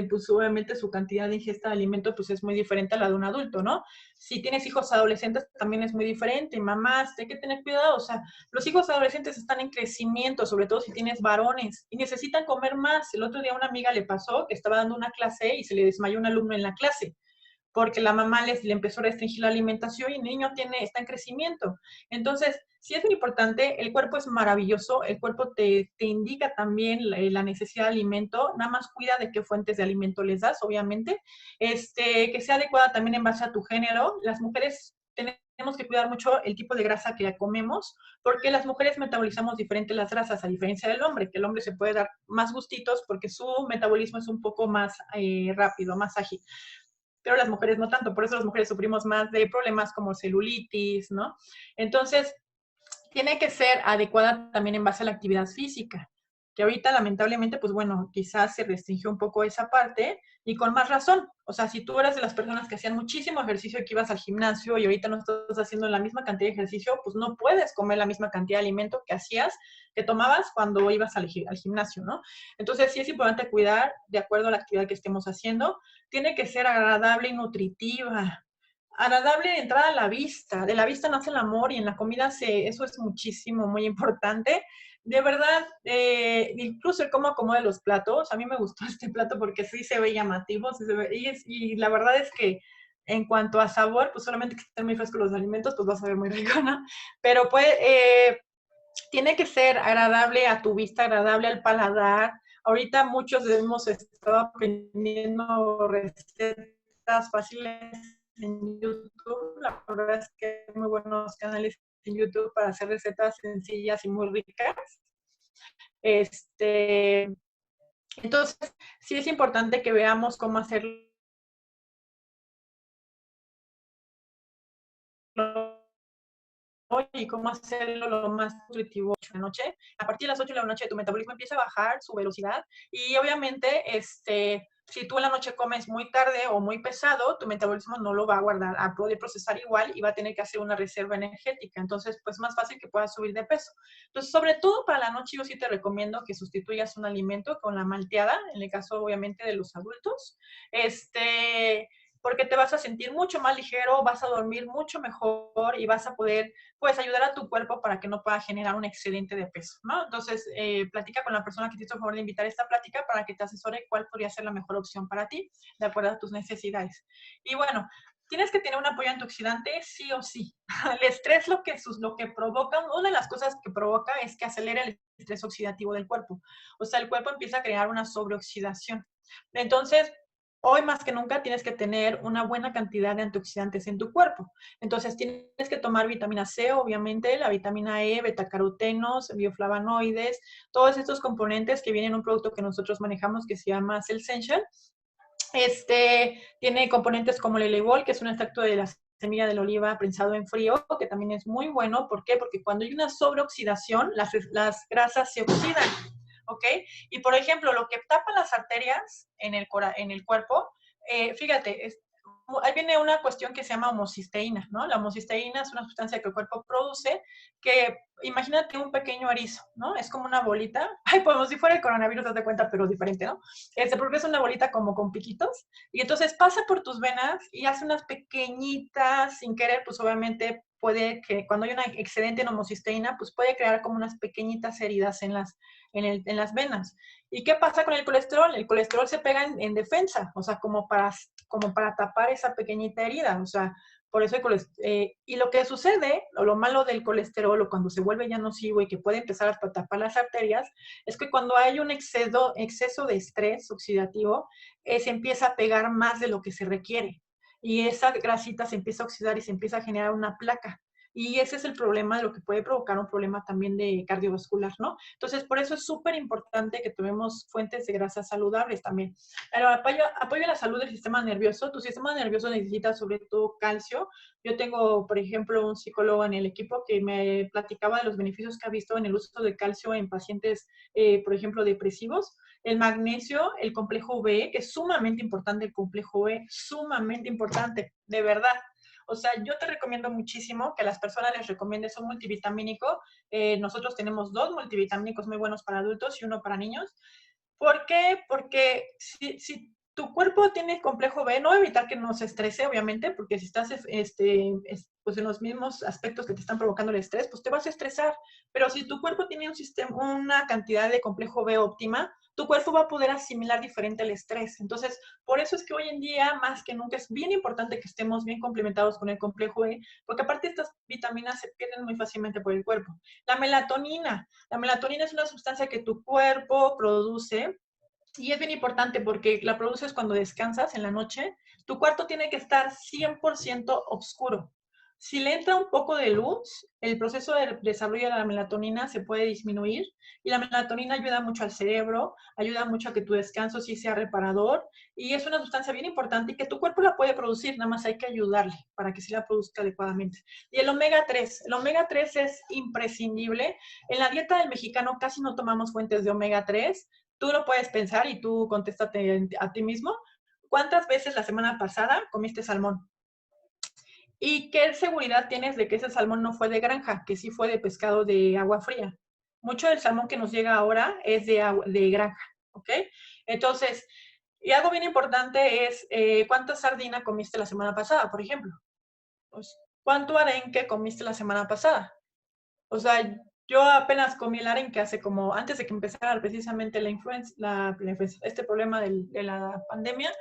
pues obviamente su cantidad de ingesta de alimento pues es muy diferente a la de un adulto, ¿no? Si tienes hijos adolescentes también es muy diferente. Mamás, hay que tener cuidado. O sea, los hijos adolescentes están en crecimiento, sobre todo si tienes varones, y necesitan comer más. El otro día a una amiga le pasó que estaba dando una clase y se le desmayó un alumno en la clase porque la mamá le empezó a restringir la alimentación y el niño está en crecimiento. Entonces, sí es muy importante, el cuerpo es maravilloso, el cuerpo te indica también la necesidad de alimento, nada más cuida de qué fuentes de alimento les das, obviamente, que sea adecuada también en base a tu género. Las mujeres tenemos que cuidar mucho el tipo de grasa que comemos, porque las mujeres metabolizamos diferente las grasas, a diferencia del hombre, que el hombre se puede dar más gustitos porque su metabolismo es un poco más rápido, más ágil, pero las mujeres no tanto, por eso las mujeres sufrimos más de problemas como celulitis, ¿no? Entonces, tiene que ser adecuada también en base a la actividad física, que ahorita lamentablemente, pues bueno, quizás se restringió un poco esa parte y con más razón. O sea, si tú eras de las personas que hacían muchísimo ejercicio y que ibas al gimnasio y ahorita no estás haciendo la misma cantidad de ejercicio, pues no puedes comer la misma cantidad de alimento que hacías, que tomabas cuando ibas al gimnasio, ¿no? Entonces sí es importante cuidar de acuerdo a la actividad que estemos haciendo. Tiene que ser agradable y nutritiva, agradable de entrada a la vista. De la vista nace el amor y en la comida eso es muchísimo, muy importante. De verdad, incluso el cómo acomode los platos. A mí me gustó este plato porque sí se ve llamativo, sí se ve, y la verdad es que en cuanto a sabor, pues solamente que estén muy frescos los alimentos, pues vas a ver muy rico, ¿no? Pero pues tiene que ser agradable a tu vista, agradable al paladar. Ahorita muchos hemos estado aprendiendo recetas fáciles en YouTube. La verdad es que hay muy buenos canales en YouTube para hacer recetas sencillas y muy ricas. Entonces, sí es importante que veamos cómo hacerlo y cómo hacerlo lo más nutritivo de la noche. A partir de las 8 de la noche tu metabolismo empieza a bajar su velocidad y obviamente si tú en la noche comes muy tarde o muy pesado, tu metabolismo no lo va a guardar, a poder procesar igual y va a tener que hacer una reserva energética. Entonces, pues más fácil que puedas subir de peso. Entonces, sobre todo para la noche, yo sí te recomiendo que sustituyas un alimento con la malteada, en el caso obviamente de los adultos. porque te vas a sentir mucho más ligero, vas a dormir mucho mejor y vas a poder, pues, ayudar a tu cuerpo para que no pueda generar un excedente de peso, ¿no? Entonces, platica con la persona que te hizo el favor de invitar a esta plática para que te asesore cuál podría ser la mejor opción para ti, de acuerdo a tus necesidades. Y bueno, tienes que tener un apoyo antioxidante sí o sí. El estrés lo que provoca, una de las cosas que provoca es que acelera el estrés oxidativo del cuerpo. O sea, el cuerpo empieza a crear una sobreoxidación. Entonces, hoy más que nunca tienes que tener una buena cantidad de antioxidantes en tu cuerpo. Entonces, tienes que tomar vitamina C, obviamente, la vitamina E, betacarotenos, bioflavonoides, todos estos componentes que vienen en un producto que nosotros manejamos que se llama Essential. Tiene componentes como el Elevol, que es un extracto de la semilla de la oliva prensado en frío, que también es muy bueno. ¿Por qué? Porque cuando hay una sobreoxidación, las grasas se oxidan, ¿ok? Y, por ejemplo, lo que tapa las arterias en el cuerpo, fíjate, ahí viene una cuestión que se llama homocisteína, ¿no? La homocisteína es una sustancia que el cuerpo produce que, imagínate un pequeño erizo, ¿no? Es como una bolita, ay, pues como si fuera el coronavirus, te das cuenta, pero diferente, ¿no? Porque es una bolita como con piquitos, y entonces pasa por tus venas y hace unas pequeñitas, sin querer, pues obviamente puede que cuando hay un excedente en homocisteína, pues puede crear como unas pequeñitas heridas en las venas. ¿Y qué pasa con el colesterol? El colesterol se pega en defensa, o sea, como para tapar esa pequeñita herida, o sea, por eso y lo que sucede, o lo malo del colesterol, o cuando se vuelve ya nocivo y que puede empezar a tapar las arterias, es que cuando hay un exceso de estrés oxidativo, se empieza a pegar más de lo que se requiere. Y esa grasita se empieza a oxidar y se empieza a generar una placa. Y ese es el problema de lo que puede provocar un problema también de cardiovascular, ¿no? Entonces, por eso es súper importante que tomemos fuentes de grasas saludables también. Pero apoyo a la salud del sistema nervioso. Tu sistema nervioso necesita sobre todo calcio. Yo tengo, por ejemplo, un psicólogo en el equipo que me platicaba de los beneficios que ha visto en el uso de calcio en pacientes, por ejemplo, depresivos. El magnesio, el complejo B, que es sumamente importante, el complejo B, sumamente importante, de verdad. O sea, yo te recomiendo muchísimo que a las personas les recomiendes un multivitamínico. Nosotros tenemos 2 multivitamínicos muy buenos para adultos y uno para niños. ¿Por qué? Porque si tu cuerpo tiene complejo B, no va a evitar que no se estrese, obviamente, porque si estás pues en los mismos aspectos que te están provocando el estrés, pues te vas a estresar. Pero si tu cuerpo tiene una cantidad de complejo B óptima, tu cuerpo va a poder asimilar diferente el estrés. Entonces, por eso es que hoy en día, más que nunca, es bien importante que estemos bien complementados con el complejo B, porque aparte estas vitaminas se pierden muy fácilmente por el cuerpo. La melatonina. La melatonina es una sustancia que tu cuerpo produce y es bien importante porque la produces cuando descansas en la noche. Tu cuarto tiene que estar 100% oscuro. Si le entra un poco de luz, el proceso de desarrollo de la melatonina se puede disminuir y la melatonina ayuda mucho al cerebro, ayuda mucho a que tu descanso sí sea reparador y es una sustancia bien importante y que tu cuerpo la puede producir, nada más hay que ayudarle para que sí la produzca adecuadamente. Y el omega 3 es imprescindible. En la dieta del mexicano casi no tomamos fuentes de omega 3. Tú lo puedes pensar y tú contéstate a ti mismo. ¿Cuántas veces la semana pasada comiste salmón? ¿Y qué seguridad tienes de que ese salmón no fue de granja, que sí fue de pescado de agua fría? Mucho del salmón que nos llega ahora es de granja, ¿ok? Entonces, y algo bien importante es ¿cuánta sardina comiste la semana pasada, por ejemplo? Pues, ¿cuánto arenque comiste la semana pasada? O sea, yo apenas comí el arenque antes de que empezara precisamente este problema de la pandemia,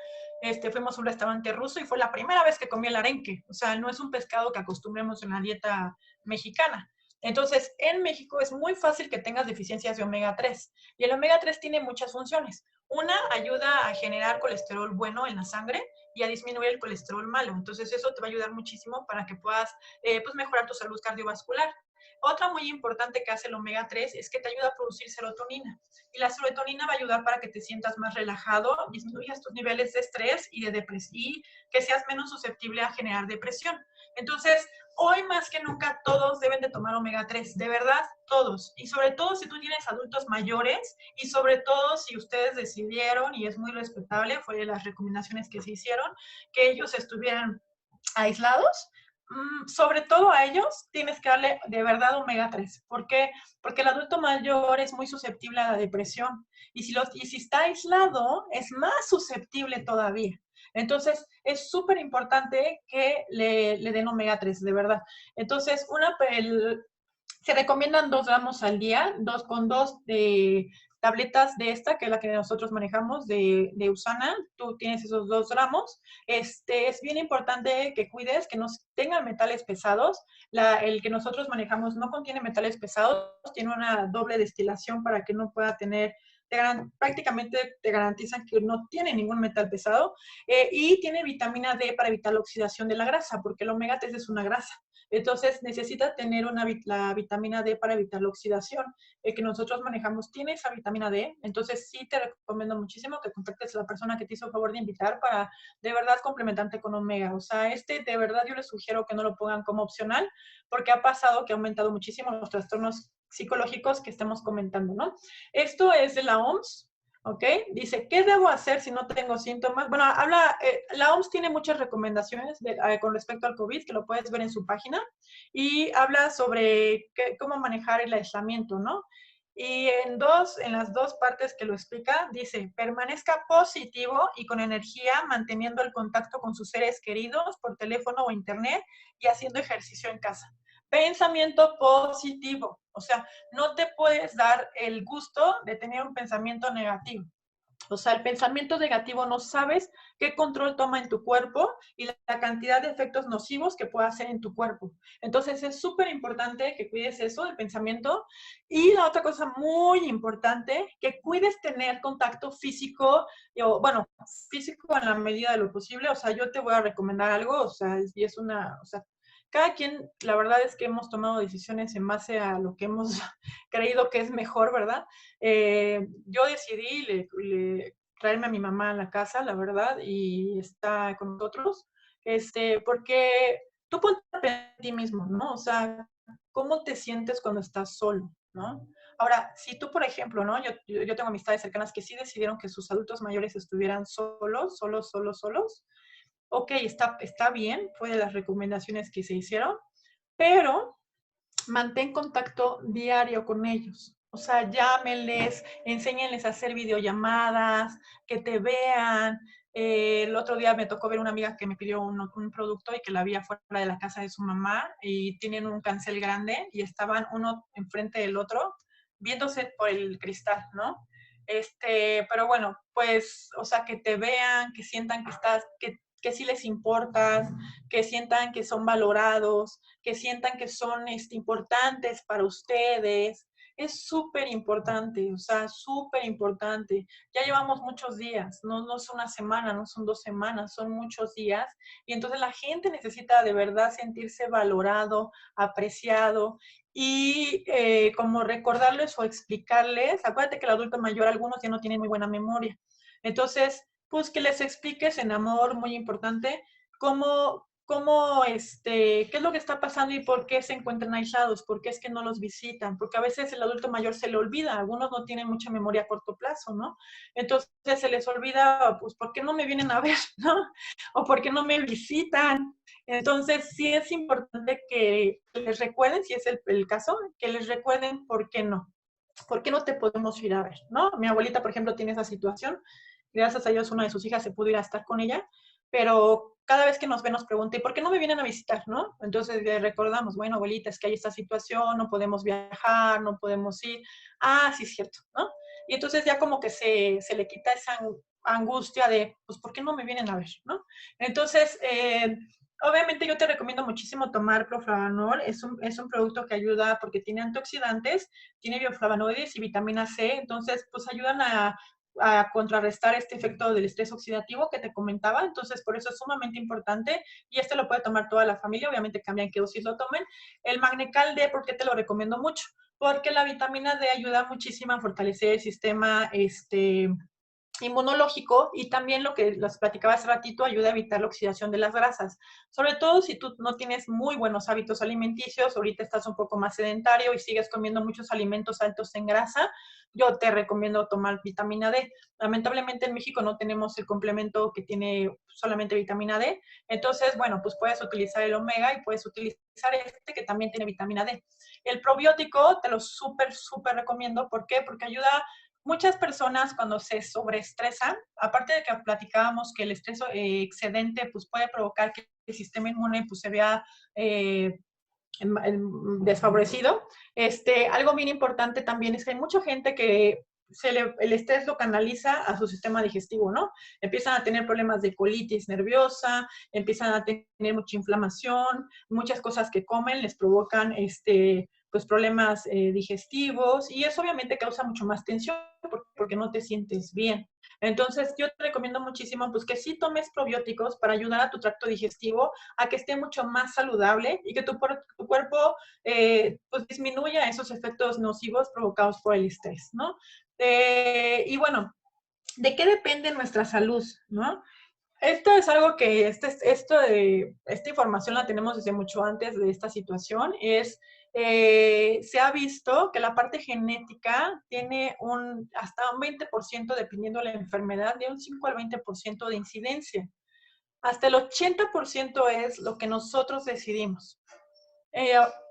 fuimos a un restaurante ruso y fue la primera vez que comí el arenque. O sea, no es un pescado que acostumbremos en la dieta mexicana. Entonces, en México es muy fácil que tengas deficiencias de omega 3. Y el omega 3 tiene muchas funciones. Una, ayuda a generar colesterol bueno en la sangre y a disminuir el colesterol malo. Entonces, eso te va a ayudar muchísimo para que puedas pues mejorar tu salud cardiovascular. Otra muy importante que hace el omega 3 es que te ayuda a producir serotonina. Y la serotonina va a ayudar para que te sientas más relajado, disminuyas tus niveles de estrés y de depresión y que seas menos susceptible a generar depresión. Entonces, hoy más que nunca todos deben de tomar omega 3, de verdad, todos. Y sobre todo si tú tienes adultos mayores y sobre todo si ustedes decidieron, y es muy respetable, fue de las recomendaciones que se hicieron, que ellos estuvieran aislados, sobre todo a ellos tienes que darle de verdad omega 3. ¿Por qué? Porque el adulto mayor es muy susceptible a la depresión y si está aislado es más susceptible todavía. Entonces, es súper importante que le den omega 3, de verdad. Entonces, se recomiendan 2 gramos al día, 2 tabletas de esta, que es la que nosotros manejamos, de Usana. Tú tienes esos 2 gramos. Es bien importante que cuides que no tengan metales pesados. El que nosotros manejamos no contiene metales pesados, tiene una doble destilación para que no pueda tener, prácticamente te garantizan que no tiene ningún metal pesado, y tiene vitamina D para evitar la oxidación de la grasa, porque el omega 3 es una grasa. Entonces, necesita tener la vitamina D para evitar la oxidación. El que nosotros manejamos tiene esa vitamina D. Entonces, sí te recomiendo muchísimo que contactes a la persona que te hizo el favor de invitar para de verdad complementarte con omega. O sea, de verdad yo les sugiero que no lo pongan como opcional, porque ha pasado que ha aumentado muchísimo los trastornos psicológicos que estemos comentando, ¿no? Esto es de la OMS. ¿Ok? Dice, ¿qué debo hacer si no tengo síntomas? Bueno, la OMS tiene muchas recomendaciones con respecto al COVID, que lo puedes ver en su página, y habla sobre cómo manejar el aislamiento, ¿no? Y en las 2 partes que lo explica, dice, permanezca positivo y con energía, manteniendo el contacto con sus seres queridos por teléfono o internet y haciendo ejercicio en casa. Pensamiento positivo, o sea, no te puedes dar el gusto de tener un pensamiento negativo. O sea, el pensamiento negativo no sabes qué control toma en tu cuerpo y la cantidad de efectos nocivos que puede hacer en tu cuerpo. Entonces, es súper importante que cuides eso, el pensamiento. Y la otra cosa muy importante, que cuides tener contacto físico, bueno, físico en la medida de lo posible. O sea, yo te voy a recomendar algo, o sea, o sea, cada quien, la verdad es que hemos tomado decisiones en base a lo que hemos creído que es mejor, ¿verdad? Yo decidí traerme a mi mamá a la casa, la verdad, y está con nosotros, porque tú ponte a ti mismo, ¿no? O sea, ¿cómo te sientes cuando estás solo, ¿no? Ahora, si tú, por ejemplo, ¿no? Yo tengo amistades cercanas que sí decidieron que sus adultos mayores estuvieran solos. Ok, está bien, fue de las recomendaciones que se hicieron, pero mantén contacto diario con ellos. O sea, llámenles, enséñenles a hacer videollamadas, que te vean. El otro día me tocó ver una amiga que me pidió un producto y que la vi afuera de la casa de su mamá y tienen un cancel grande y estaban uno enfrente del otro viéndose por el cristal, ¿no? Pero bueno, pues, o sea, que te vean, que sientan que sí les importas, que sientan que son valorados, que sientan que son importantes para ustedes. Es súper importante, o sea, súper importante. Ya llevamos muchos días, no es una semana, no son 2 semanas, son muchos días. Y entonces la gente necesita de verdad sentirse valorado, apreciado y como recordarles o explicarles. Acuérdate que el adulto mayor, algunos ya no tienen muy buena memoria. Entonces, pues que les expliques en amor, muy importante, qué es lo que está pasando y por qué se encuentran aislados, por qué es que no los visitan, porque a veces el adulto mayor se le olvida, algunos no tienen mucha memoria a corto plazo, ¿no? Entonces se les olvida, pues, ¿por qué no me vienen a ver, no? O ¿por qué no me visitan? Entonces sí es importante que les recuerden, si es el caso, que les recuerden por qué no te podemos ir a ver, ¿no? Mi abuelita, por ejemplo, tiene esa situación, gracias a Dios una de sus hijas se pudo ir a estar con ella, pero cada vez que nos ve nos pregunta, ¿y por qué no me vienen a visitar, no? Entonces le recordamos, bueno, abuelita, es que hay esta situación, no podemos viajar, no podemos ir. Ah, sí, es cierto, ¿no? Y entonces ya como que se le quita esa angustia de, pues, ¿por qué no me vienen a ver, no? Entonces, obviamente yo te recomiendo muchísimo tomar Proflavanol, es un producto que ayuda porque tiene antioxidantes, tiene bioflavonoides y vitamina C, entonces pues ayudan a contrarrestar este efecto del estrés oxidativo que te comentaba, entonces por eso es sumamente importante y lo puede tomar toda la familia, obviamente cambian qué dosis lo tomen. El Magnecal D, ¿por qué te lo recomiendo mucho? Porque la vitamina D ayuda muchísimo a fortalecer el sistema inmunológico y también lo que les platicaba hace ratito ayuda a evitar la oxidación de las grasas. Sobre todo si tú no tienes muy buenos hábitos alimenticios, ahorita estás un poco más sedentario y sigues comiendo muchos alimentos altos en grasa, yo te recomiendo tomar vitamina D. Lamentablemente en México no tenemos el complemento que tiene solamente vitamina D, entonces, bueno, pues puedes utilizar el omega y puedes utilizar que también tiene vitamina D. El probiótico te lo súper recomiendo. ¿Por qué? Porque ayuda muchas personas cuando se sobreestresan, aparte de que platicábamos que el estrés excedente pues puede provocar que el sistema inmune pues se vea desfavorecido. Algo bien importante también es que hay mucha gente que el estrés lo canaliza a su sistema digestivo, ¿no? Empiezan a tener problemas de colitis nerviosa, empiezan a tener mucha inflamación, muchas cosas que comen les provocan pues problemas digestivos y eso obviamente causa mucho más tensión porque no te sientes bien. Entonces, yo te recomiendo muchísimo pues que sí tomes probióticos para ayudar a tu tracto digestivo a que esté mucho más saludable y que tu cuerpo pues disminuya esos efectos nocivos provocados por el estrés, ¿no? Y bueno, ¿de qué depende nuestra salud, no? Esto es algo que esta información la tenemos desde mucho antes de esta situación. Se ha visto que la parte genética tiene hasta un 20%, dependiendo de la enfermedad, de un 5 al 20% de incidencia. Hasta el 80% es lo que nosotros decidimos.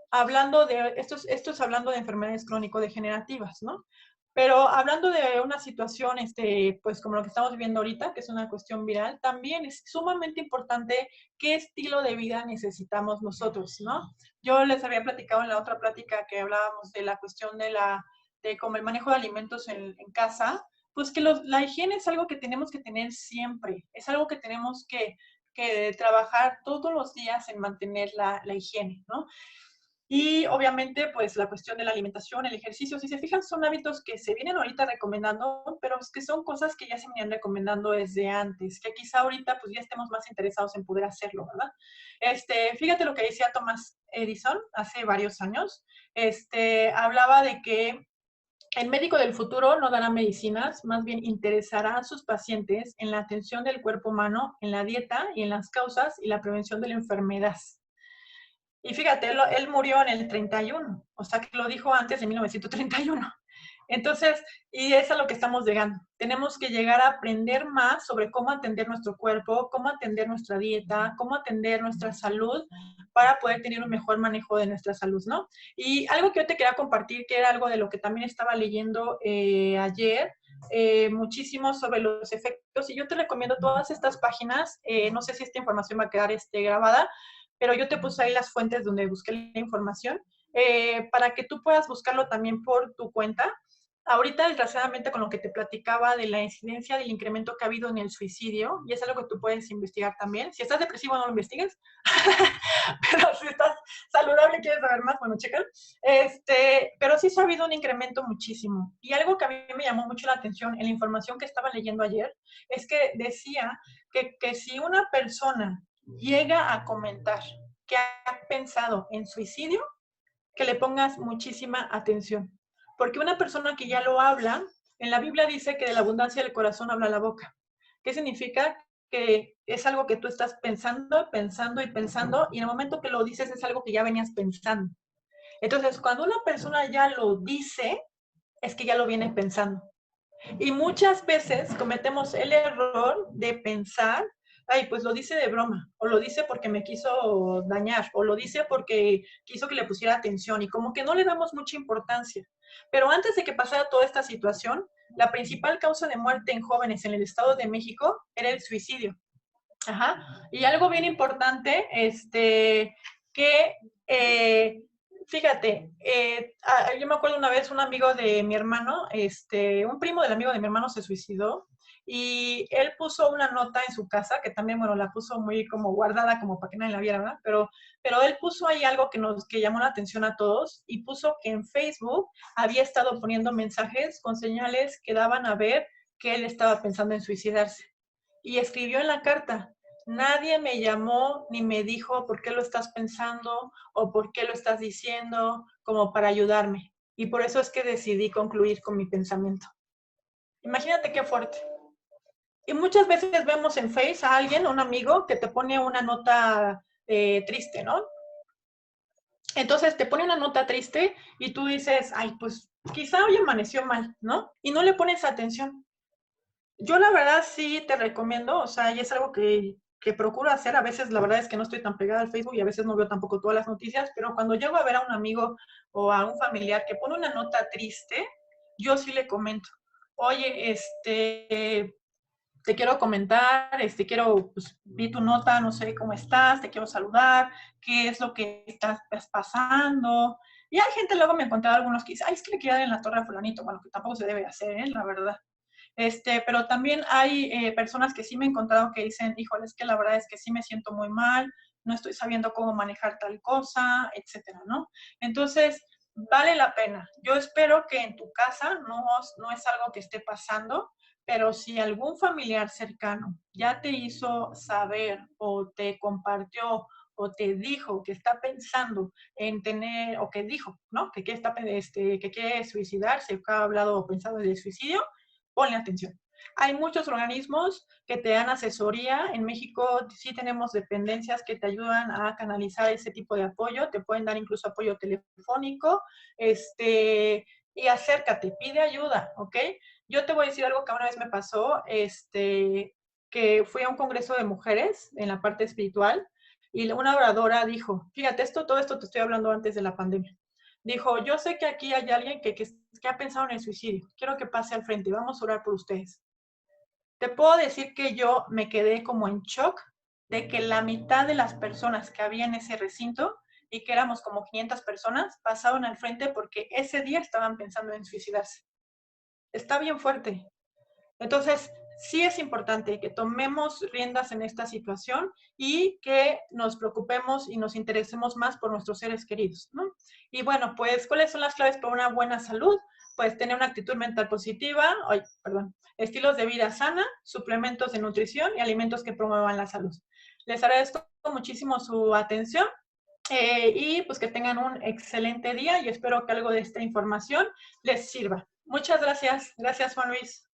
Hablando de, esto es hablando de enfermedades crónico-degenerativas, ¿no? Pero hablando de una situación, pues como lo que estamos viviendo ahorita, que es una cuestión viral, también es sumamente importante qué estilo de vida necesitamos nosotros, ¿no? Yo les había platicado en la otra plática que hablábamos de la cuestión de como el manejo de alimentos en casa, pues que la higiene es algo que tenemos que tener siempre, es algo que tenemos que trabajar todos los días en mantener la higiene, ¿no? Y obviamente, pues la cuestión de la alimentación, el ejercicio, si se fijan, son hábitos que se vienen ahorita recomendando, pero es que son cosas que ya se venían recomendando desde antes, que quizá ahorita pues ya estemos más interesados en poder hacerlo, ¿verdad? Fíjate lo que decía Thomas Edison hace varios años, hablaba de que el médico del futuro no dará medicinas, más bien interesará a sus pacientes en la atención del cuerpo humano, en la dieta y en las causas y la prevención de la enfermedad. Y fíjate, él murió en el 31, o sea que lo dijo antes de 1931. Entonces, y es a lo que estamos llegando. Tenemos que llegar a aprender más sobre cómo atender nuestro cuerpo, cómo atender nuestra dieta, cómo atender nuestra salud para poder tener un mejor manejo de nuestra salud, ¿no? Y algo que yo te quería compartir, que era algo de lo que también estaba leyendo ayer, muchísimo sobre los efectos, y yo te recomiendo todas estas páginas, no sé si esta información va a quedar grabada, pero yo te puse ahí las fuentes donde busqué la información, para que tú puedas buscarlo también por tu cuenta. Ahorita, desgraciadamente, con lo que te platicaba de la incidencia del incremento que ha habido en el suicidio, y es algo que tú puedes investigar también. Si estás depresivo, no lo investigues, pero si estás saludable y quieres saber más, bueno, checa. Pero sí se ha habido un incremento muchísimo. Y algo que a mí me llamó mucho la atención en la información que estaba leyendo ayer, es que decía que si una persona llega a comentar que ha pensado en suicidio, que le pongas muchísima atención. Porque una persona que ya lo habla, en la Biblia dice que de la abundancia del corazón habla la boca. ¿Qué significa? Que es algo que tú estás pensando, pensando y pensando, y en el momento que lo dices es algo que ya venías pensando. Entonces, cuando una persona ya lo dice, es que ya lo viene pensando. Y muchas veces cometemos el error de pensar, ay, pues lo dice de broma, o lo dice porque me quiso dañar, o lo dice porque quiso que le pusiera atención, y como que no le damos mucha importancia. Pero antes de que pasara toda esta situación, la principal causa de muerte en jóvenes en el Estado de México era el suicidio. Ajá. Y algo bien importante, que fíjate, yo me acuerdo una vez un amigo de mi hermano, un primo del amigo de mi hermano se suicidó y él puso una nota en su casa, que también, bueno, la puso muy como guardada, como para que nadie la viera, ¿verdad? Pero él puso ahí algo que llamó la atención a todos y puso que en Facebook había estado poniendo mensajes con señales que daban a ver que él estaba pensando en suicidarse. Y escribió en la carta: nadie me llamó ni me dijo por qué lo estás pensando o por qué lo estás diciendo, como para ayudarme. Y por eso es que decidí concluir con mi pensamiento. Imagínate qué fuerte. Y muchas veces vemos en Face a alguien, un amigo, que te pone una nota triste, ¿no? Entonces te pone una nota triste y tú dices, ay, pues quizá hoy amaneció mal, ¿no? Y no le pones atención. Yo la verdad sí te recomiendo, o sea, y es algo que procuro hacer. A veces la verdad es que no estoy tan pegada al Facebook y a veces no veo tampoco todas las noticias, pero cuando llego a ver a un amigo o a un familiar que pone una nota triste, yo sí le comento. oye, te quiero comentar, pues, vi tu nota, no sé cómo estás, te quiero saludar, qué es lo que estás pasando. Y hay gente, luego me encontré algunos que dicen, ay, es que le quiero dar en la torre a fulanito, bueno, que tampoco se debe hacer, la verdad. Pero también hay personas que sí me he encontrado que dicen, híjole, es que la verdad es que sí me siento muy mal, no estoy sabiendo cómo manejar tal cosa, etcétera, ¿no? Entonces, vale la pena. Yo espero que en tu casa no es algo que esté pasando, pero si algún familiar cercano ya te hizo saber o te compartió o te dijo que está pensando en tener, o que dijo, ¿no? Que quiere suicidarse, o que ha hablado o pensado de suicidio, ponle atención. Hay muchos organismos que te dan asesoría. En México sí tenemos dependencias que te ayudan a canalizar ese tipo de apoyo. Te pueden dar incluso apoyo telefónico. Y acércate, pide ayuda, ¿ok? Yo te voy a decir algo que una vez me pasó, que fui a un congreso de mujeres en la parte espiritual y una oradora dijo, fíjate, todo esto te estoy hablando antes de la pandemia. Dijo, yo sé que aquí hay alguien que ha pensado en el suicidio. Quiero que pase al frente. Vamos a orar por ustedes. Te puedo decir que yo me quedé como en shock de que la mitad de las personas que había en ese recinto, y que éramos como 500 personas, pasaron al frente porque ese día estaban pensando en suicidarse. Está bien fuerte. Entonces, sí es importante que tomemos riendas en esta situación y que nos preocupemos y nos interesemos más por nuestros seres queridos, ¿no? Y bueno, pues, ¿cuáles son las claves para una buena salud? Pues tener una actitud mental positiva, estilos de vida sana, suplementos de nutrición y alimentos que promuevan la salud. Les agradezco muchísimo su atención y pues que tengan un excelente día y espero que algo de esta información les sirva. Muchas gracias. Gracias, Juan Luis.